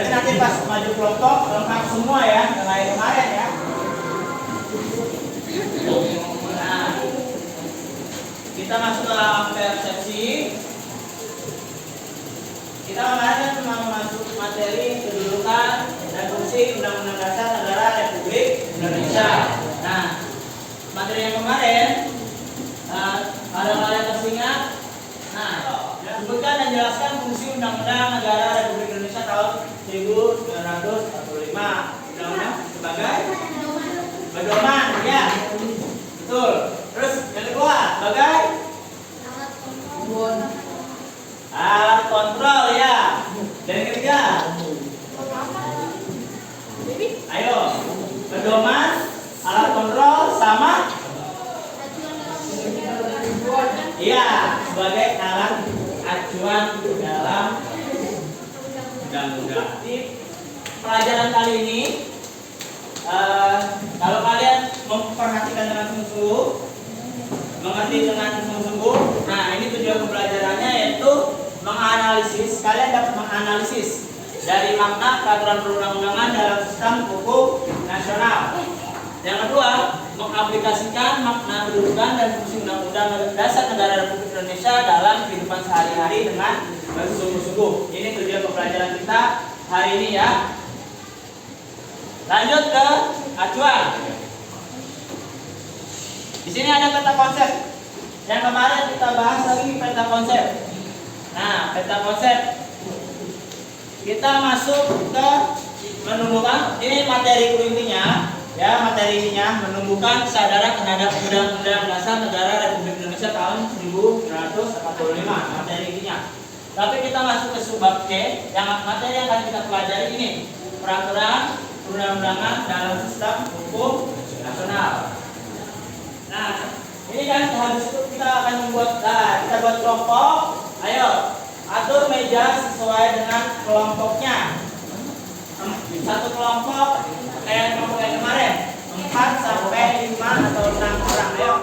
Tapi nanti pas maju kelompok lengkap semua ya, kayak kemarin ya. Nah, kita masuk ke persepsi. Kita kemarin kan cuma masuk materi kedudukan dan fungsi Undang-Undang Dasar Negara Republik Indonesia. Nah, materi yang kemarin ada kalian teringat. Nah, sebutkan dan jelaskan fungsi Undang-Undang Negara Republik Indonesia tahun 1945. Undang-undang sebagai pedoman, ya, betul. Terus yang kedua sebagai alat kontrol, ya. Dan yang ketiga, ayo, pedoman, alat kontrol sama, iya, sebagai alat acuan dalam undang-undang. Di pelajaran kali ini, kalau kalian memperhatikan dengan sungguh-sungguh, mengerti dengan sungguh-sungguh, nah ini tujuan pembelajarannya yaitu menganalisis. Kalian dapat menganalisis dari makna peraturan perundang-undangan dalam sistem hukum nasional. Yang kedua, mengaplikasikan makna kedudukan dan fungsi Undang-Undang Dasar Negara Republik Indonesia dalam kehidupan sehari-hari dengan bersungguh-sungguh. Ini tujuan pembelajaran kita hari ini, ya. Lanjut ke acuan. Di sini ada peta konsep. Yang kemarin kita bahas lagi peta konsep. Nah, peta konsep. Kita masuk ke menumbuhkan, ini materi intinya, ya, materi ininya menumbuhkan kesadaran terhadap Undang-Undang Dasar Negara Republik Indonesia tahun 1945, materi intinya. Tapi kita masuk ke subbab C, yang materi yang akan kita pelajari ini, peraturan perundang-undangan dalam sistem hukum nasional. Nah, ini kan habis itu kita akan membuat, kita buat kelompok. Ayo, atur meja sesuai dengan kelompoknya. Satu kelompok kayak kelompok yang kemarin, 4 sampai 5 atau 6 orang. Ayo.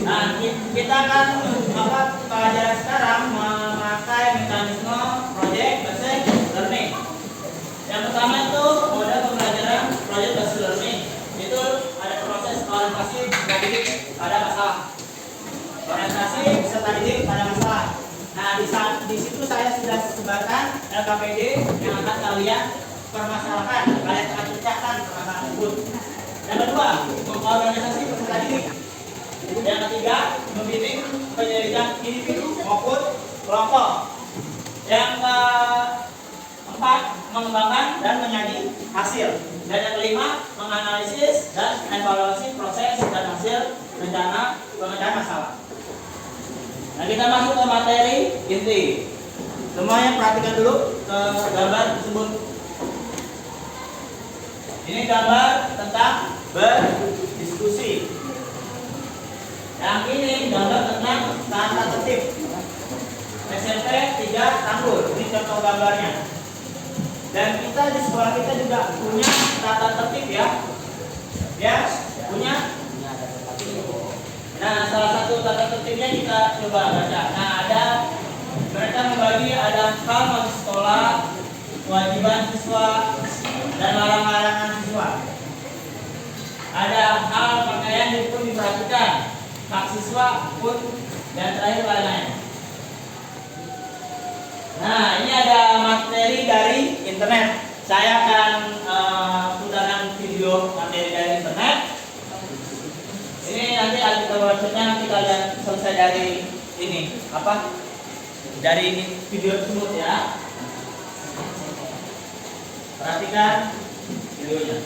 Nah, kita akan pelajaran sekarang memakai mekanisme project based learning. Yang pertama itu model pembelajaran project based learning. Itu ada proses orientasi peserta didik pada masalah. Orientasi peserta didik pada masalah. Nah, di situ saya sudah sebarkan LKPD yang akan kalian permasalahkan. Kalian akan pecahkan permasalahan tersebut. Yang kedua, mengorganisasi peserta didik. Yang ketiga, membimbing penyelidikan individu maupun kelompok. Yang keempat, mengembangkan dan menyaji hasil. Dan yang kelima, menganalisis dan evaluasi proses dan hasil rencana pemecahan masalah. Nah, kita masuk ke materi inti. Semuanya perhatikan dulu ke gambar tersebut. Ini gambar tentang berdiskusi. Yang ini gambar tentang tata tertib. SMP 3 Tanggul. Ini contoh gambarnya. Dan kita di sekolah kita juga punya tata tertib, ya. Ya, punya. Nah, salah satu tata tertibnya kita coba baca. Nah, ada mereka membagi ada hal masuk sekolah, kewajiban siswa, dan larang-larangan siswa. Ada hal pakaian yang pun diperhatikan, hak siswa pun, dan terakhir lain-lain. Nah, ini ada materi dari internet. Saya akan putarkan video materi dari internet. Ini nanti kita websitenya nanti kalian selesai dari ini dari video tersebut, ya. Perhatikan videonya.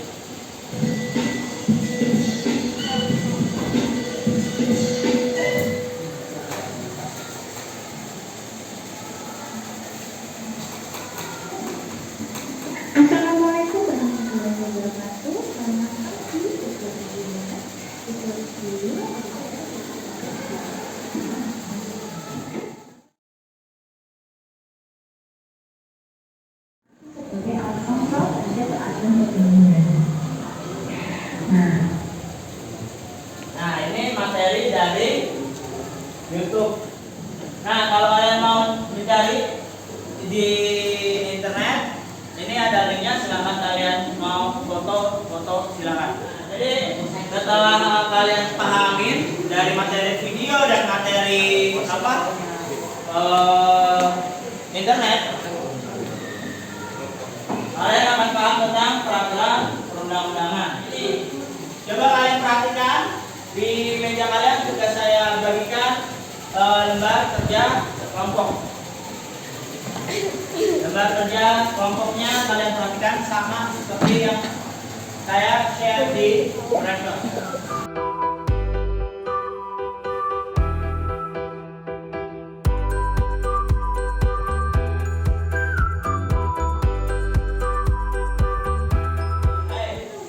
Assalamualaikum warahmatullahi wabarakatuh. Selamat pagi, siswa-siswi. Sebagai alat kontrol terhadap peraturan perundang-undangan. foto silakan. Jadi setelah kalian pahamin dari materi video dan materi internet, kalian akan paham tentang peraturan perundang-undangan. Jadi coba kalian perhatikan di meja kalian juga saya bagikan lembar kerja kelompok. Lembar kerja kelompoknya kalian perhatikan sama seperti yang saya share di Brandon.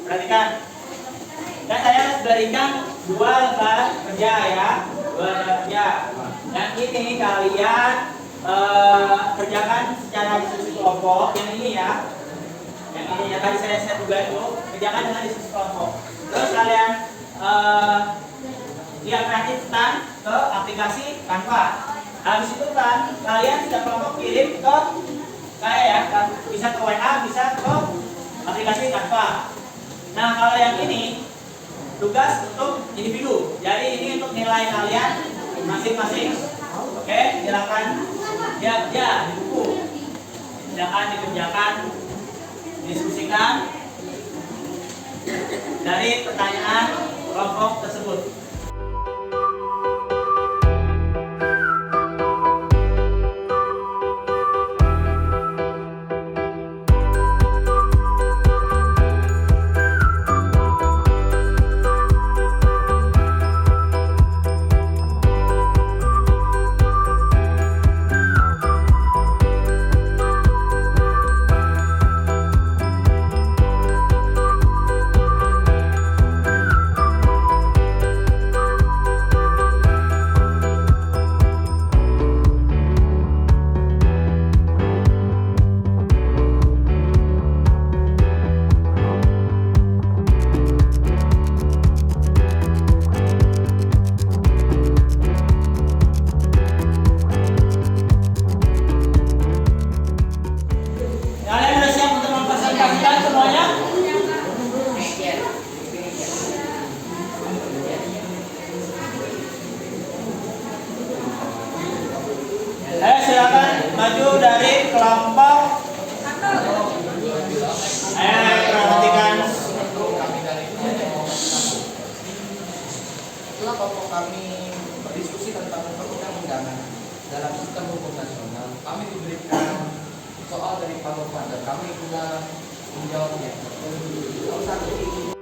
Perhatikan, dan saya berikan 2 lembar kerja ya, 2 lembar kerja. Dan ini kalian kerjakan secara diskusi kelompok. Yang ini ya, yang ini yang tadi saya share juga itu, kerjakan dengan diskusi kelompok. Terus kalian lihat kreatifkan ke aplikasi Canva. Habis itu kan kalian setiap kelompok kirim ke saya ya, bisa ke WA, bisa ke aplikasi Canva. Nah, kalau yang ini tugas untuk individu. Jadi ini untuk nilai kalian masing-masing. Oke, silakan ya di buku. Silakan dikerjakan, diskusikan dari pertanyaan kelompok tersebut. Silakan maju dari kelompok. Perhatikan. Setelah kelompok kami berdiskusi tentang perundang-undangan dalam sistem hukum nasional, kami diberikan soal dari Pak Bapak dan kami juga menjawabnya. Soal 1.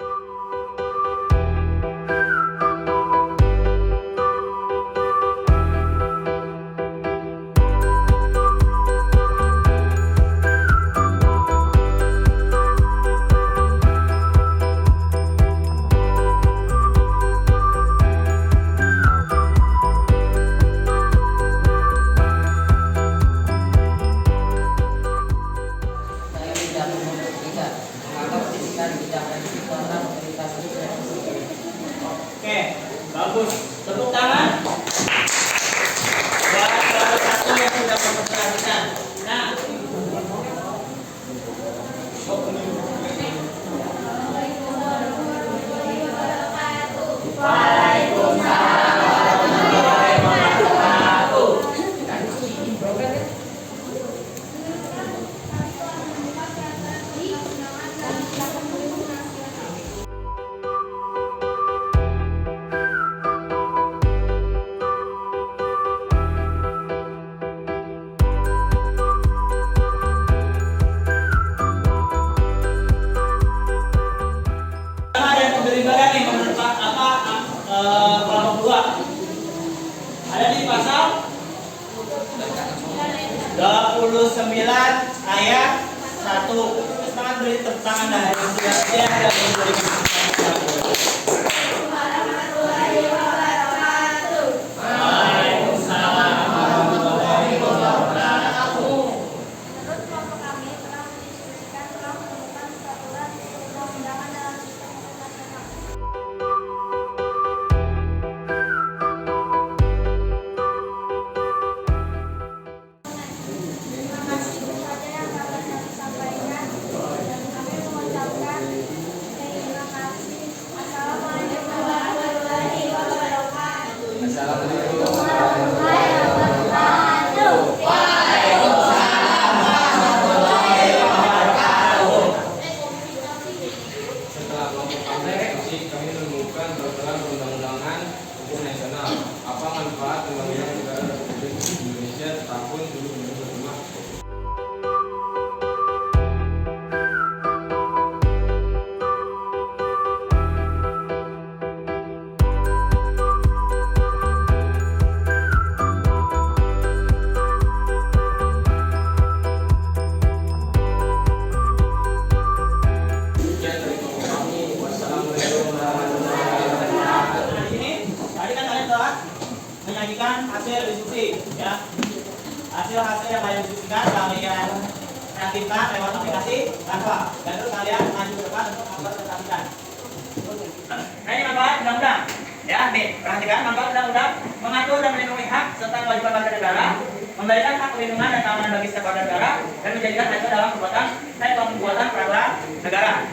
Oke, bagus. Tepuk tangan. Buat salah satu yang sudah memperhatikan. Nah, Waalaikumsalam warahmatullahi wabarakatuh. Ada yang berbeda nih menurut kelompok 2. Ada di pasal 29 ayat 1. Semangat beri tepuk tangan dah yang sudah siap dan memberikan dengan hasil diskusi, ya. Hasil yang kalian diskusikan kalian kreatifkan lewat aplikasi Canva, dan terus kalian maju ke depan untuk mempresentasikan. Nah, ini manfaat undang-undang. Ya, nih, perhatikan manfaat undang-undang mengatur dan melindungi hak serta kewajiban warga negara, memberikan hak perlindungan dan keamanan bagi setiap warga negara, dan menjadikan mereka dalam pembuatan peraturan negara.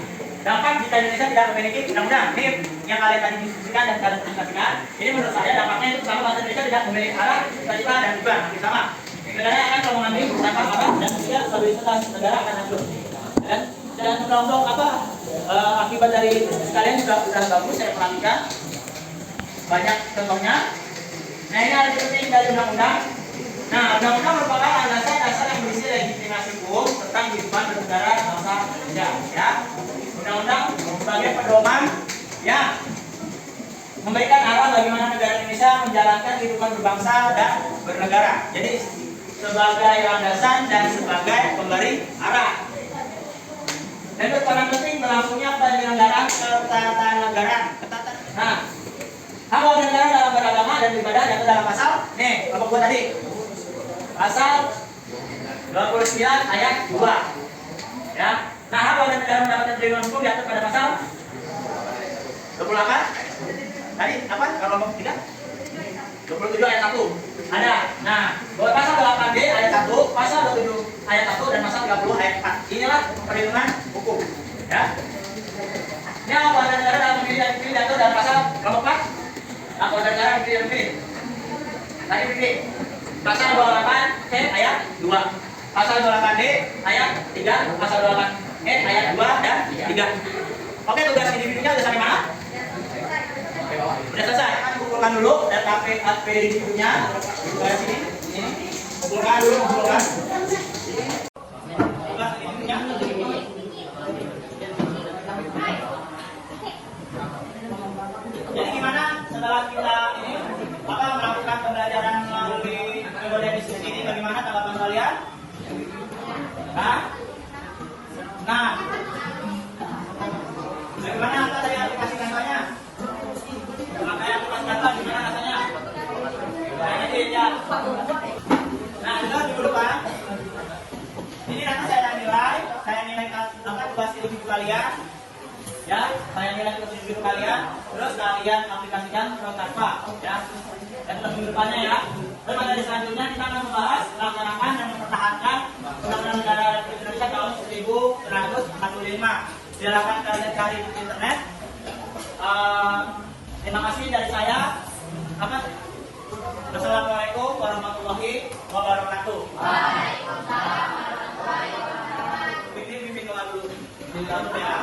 Dampak jika Indonesia tidak memiliki undang-undang, ini yang kalian tadi diskusikan dan kalian presentasikan. Ini menurut saya dampaknya itu sama, bangsa Indonesia tidak memiliki arah, cita-cita dan tujuan hampir sama. Negara akan kalau mengambil tanpa arah dan ketiga stabilitas negara akan hancur. Dan untuk apa akibat dari sekalian juga sudah bagus saya perhatikan banyak contohnya. Nah, ini ada penting dari undang-undang. Nah, undang-undang merupakan landasan yang berisi legitimasi hukum tentang kehidupan bernegara bangsa Indonesia. Ya, undang-undang sebagai pedoman yang memberikan arah bagaimana negara Indonesia menjalankan kehidupan berbangsa dan bernegara. Jadi sebagai landasan dan sebagai pemberi arah. Dan berperan penting berlangsungnya penyelenggaraan ketatanegaraan. Nah, hak warga negara dalam beragama dan beribadah yaitu dalam pasal, nih, kelompok gua tadi. Pasal 29 ayat 2. Ya. Nah, hak warga negara mendapatkan perlindungan hukum diatur pada pasal 28. Tadi apa? Kelompok 3? 27 ayat 1. Ada. Nah, pasal 8D ayat 1, pasal 27 ayat 1 dan pasal 30 ayat 4. Inilah perlindungan hukum. Ya. Ini hak warga negara dalam memilih dan dipilih diatur dalam pasal kelompok 4. Hak warga negara memilih dan dipilih. Tadi pilih. Pasal 28C ayat 2. Pasal 28D ayat 3, pasal 28E ayat 2 dan 3. Oke, tugas individunya sudah sampai mana? Sudah selesai. Kumpulkan dulu data PD individunya. Di sini. Kumpulkan dulu, kumpulkan. Tugas individunya. Jadi gimana setelah kita ini melakukan pembelajaran melalui metode diskusi ini, bagaimana tanggapan kalian? Nah, bagaimana apa dari aplikasi Canva-nya? Pakai aplikasi Canva gimana rasanya? Kayaknya dia. Nah, kita dulu kan. Ini nanti saya nilai tugas individu kalian. Ya, saya nilai tugas individu kalian, terus kalian aplikasikan ke Canva, ya. Dan untuk minggu depannya ya. Dan materi selanjutnya kita akan membahas melaksanakan dan mempertahankan Undang-Undang Negara Republik Indonesia tahun 1945. Silakan kalian cari di internet. Terima kasih dari saya. Wassalamualaikum warahmatullahi wabarakatuh. Waalaikumsalam warahmatullahi wabarakatuh. Bimbing doa dulu. Ya.